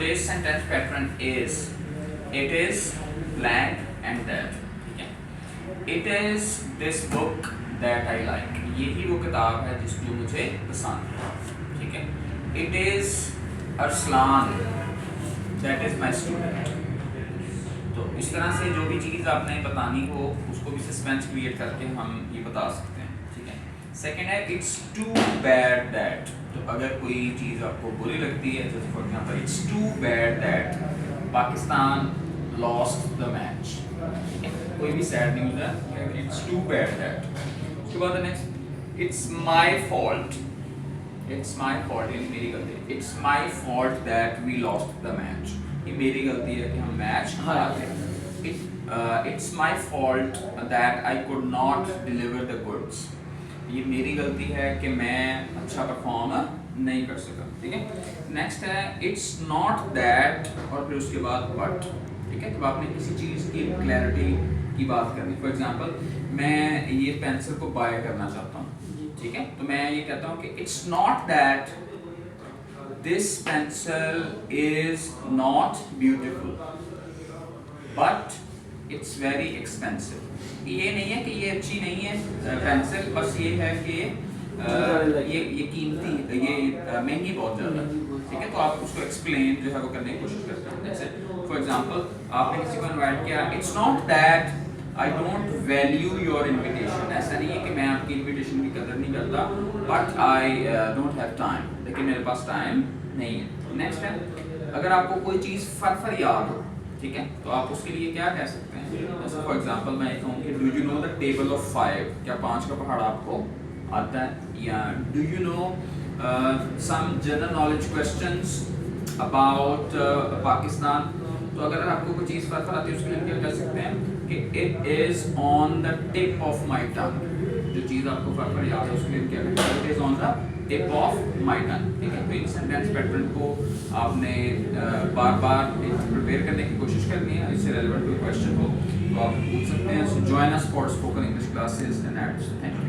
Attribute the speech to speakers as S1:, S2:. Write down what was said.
S1: today's sentence pattern is it is blank and that. ठीक है, it is this book that I like. यही वो किताब है जो मुझे पसंद है. ठीक है, it is Arslan that is my student. तो इस तरह से जो भी चीज़ आपने बतानी हो उसको भी सस्पेंस क्रिएट करके हम ये बता सकते हैं. ठीक है. सेकेंड है इट्स टू बैड दैट. तो अगर कोई चीज़ आपको बुरी लगती है, जैसे for example it's too bad that Pakistan lost the match. कोई भी सैड न्यूज़ है, इट्स टू बैड दैट. उसके बाद next it's my fault. It's my fault, यानी मेरी गलती. It's my fault that we lost the match. ये मेरी गलती है कि हम मैच हार गए. It's my fault that I could not deliver the goods. ये मेरी गलती है कि मैं अच्छा परफॉर्म नहीं कर सका. ठीक है. नेक्स्ट है इट्स नॉट दैट और फिर उसके बाद बट. ठीक है, तो आपने किसी चीज़ की क्लैरिटी की बात करनी. फॉर एग्जांपल मैं ये पेंसिल को बाय करना चाहता हूँ. ठीक है, तो मैं ये कहता हूँ कि it's not that this pencil is not beautiful but it's very expensive. ये नहीं है कि ये अच्छी नहीं है पेंसिल, बस ये है कि ये कीमती, ये महंगी बहुत ज़्यादा. ठीक है, तो आप उसको एक्सप्लेन जो है वो करने की कोशिश करते हैं. जैसे फॉर एग्जांपल आपने किसी को इनवाइट किया, it's not that I don't value your invitation. ऐसा नहीं है कि मैं आपकी इन्विटेशन की कदर नहीं करता, but I don't have time, लेकिन मेरे पास टाइम नहीं है. नेक्स्ट है अगर आपको कोई चीज़ फर याद हो. ठीक है, तो आप उसके लिए क्या कह सकते हैं. जैसे फॉर एग्जांपल मैं कहूँ कि do you know the table of 5. क्या 5 का पहाड़ आपको आता है. या do you know some general knowledge questions about Pakistan. तो अगर आपको कोई चीज़ फर आती है उसके लिए क्या कह सकते हैं कि it is on the tip of my tongue. जो चीज़ आपको फर याद है उसके लिए क्या कहते हैं, it is on the tip of my tongue. ठीक है, तो इन सेंटेंस पैटर्न को आपने बार बार प्रिपेयर करने की कोशिश करनी है. इससे रेलेवेंट कोई क्वेश्चन हो तो आप पूछ सकते हैं. So join us for spoken English classes and aids. Thank you.